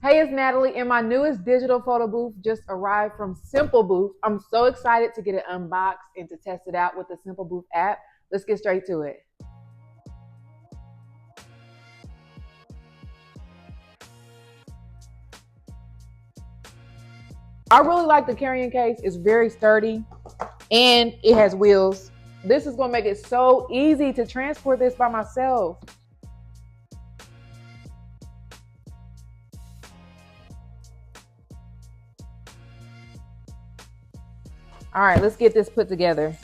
Hey, it's Natalie, and my newest digital photo booth just arrived from SimpleBooth. I'm so excited to get it unboxed and to test it out with the SimpleBooth app. Let's get straight to it. I really like the carrying case. It's very sturdy and it has wheels. This is going to make it so easy to transport this by myself. All right, let's get this put together.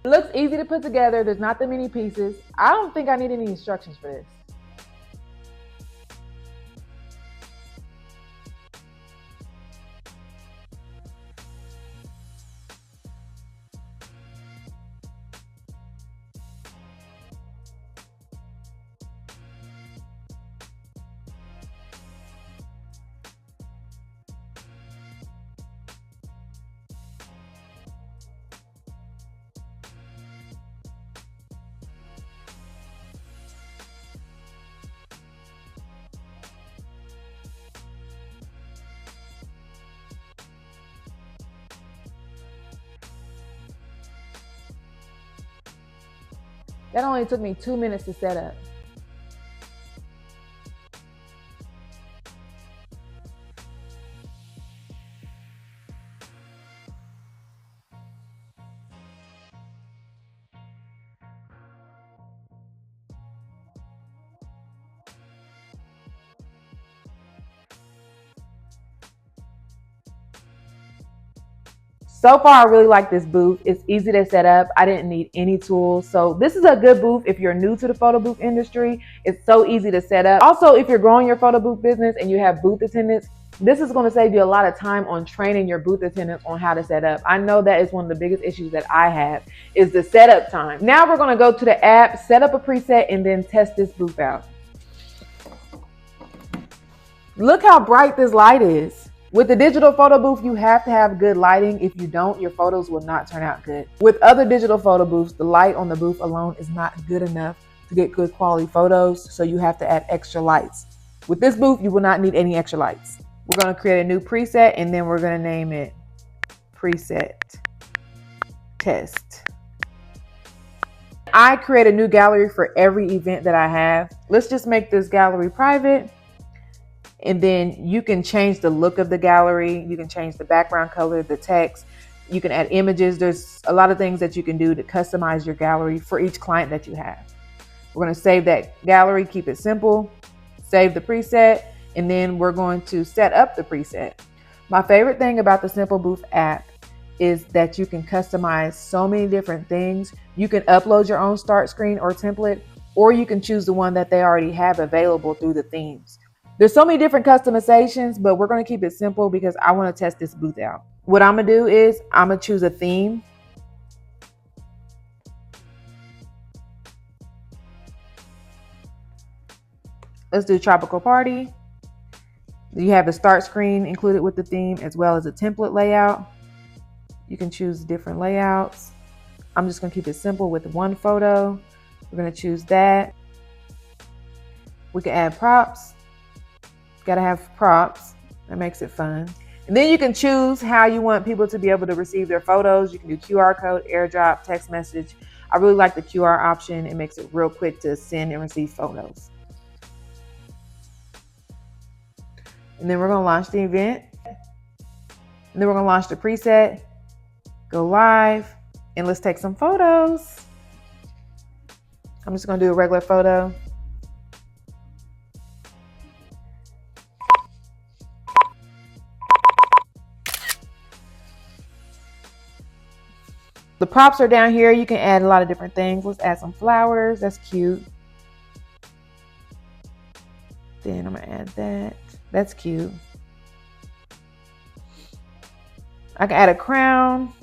It looks easy to put together. There's not that many pieces. I don't think I need any instructions for this. That only took me 2 minutes to set up. So far, I really like this booth. It's easy to set up. I didn't need any tools. So this is a good booth if you're new to the photo booth industry. It's so easy to set up. Also, if you're growing your photo booth business and you have booth attendants, this is going to save you a lot of time on training your booth attendants on how to set up. I know that is one of the biggest issues that I have is the setup time. Now we're going to go to the app, set up a preset, and then test this booth out. Look how bright this light is. With the digital photo booth, you have to have good lighting. If you don't, your photos will not turn out good. With other digital photo booths, the light on the booth alone is not good enough to get good quality photos, so you have to add extra lights. With this booth, you will not need any extra lights. We're going to create a new preset, and then we're going to name it Preset Test. I create a new gallery for every event that I have. Let's just make this gallery private. And then you can change the look of the gallery. You can change the background color, the text. You can add images. There's a lot of things that you can do to customize your gallery for each client that you have. We're going to save that gallery, keep it simple, save the preset, and then we're going to set up the preset. My favorite thing about the SimpleBooth app is that you can customize so many different things. You can upload your own start screen or template, or you can choose the one that they already have available through the themes. There's so many different customizations, but we're going to keep it simple because I want to test this booth out. What I'm going to do is I'm going to choose a theme. Let's do Tropical Party. You have the start screen included with the theme as well as a template layout. You can choose different layouts. I'm just going to keep it simple with one photo. We're going to choose that. We can add props. Got to have props. That makes it fun. And then you can choose how you want people to be able to receive their photos. You can do QR code, airdrop, text message. I really like the QR option. It makes it real quick to send and receive photos. And then we're going to launch the event. And then we're going to launch the preset, go live, and let's take some photos. I'm just going to do a regular photo. The props are down here. You can add a lot of different things. Let's add some flowers. That's cute. Then I'm going to add that. That's cute. I can add a crown.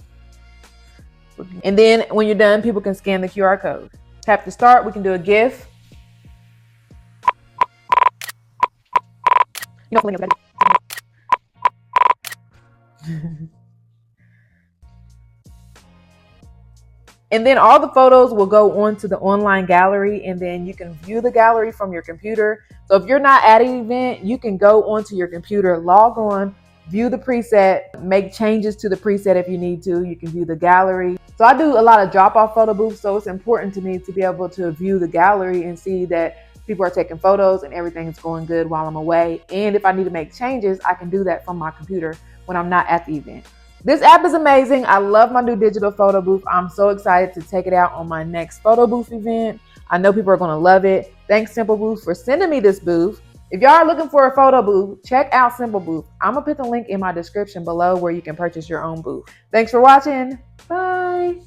And then when you're done, people can scan the QR code. Tap to start. We can do a GIF. You know, And then all the photos will go onto the online gallery, and then you can view the gallery from your computer. So if you're not at an event, you can go onto your computer, log on, view the preset, make changes to the preset if you need to. You can view the gallery. So I do a lot of drop-off photo booths, so it's important to me to be able to view the gallery and see that people are taking photos and everything is going good while I'm away. And if I need to make changes, I can do that from my computer when I'm not at the event. This app is amazing. I love my new digital photo booth. I'm so excited to take it out on my next photo booth event. I know people are going to love it. Thanks, SimpleBooth, for sending me this booth. If y'all are looking for a photo booth, check out SimpleBooth. I'm going to put the link in my description below where you can purchase your own booth. Thanks for watching. Bye.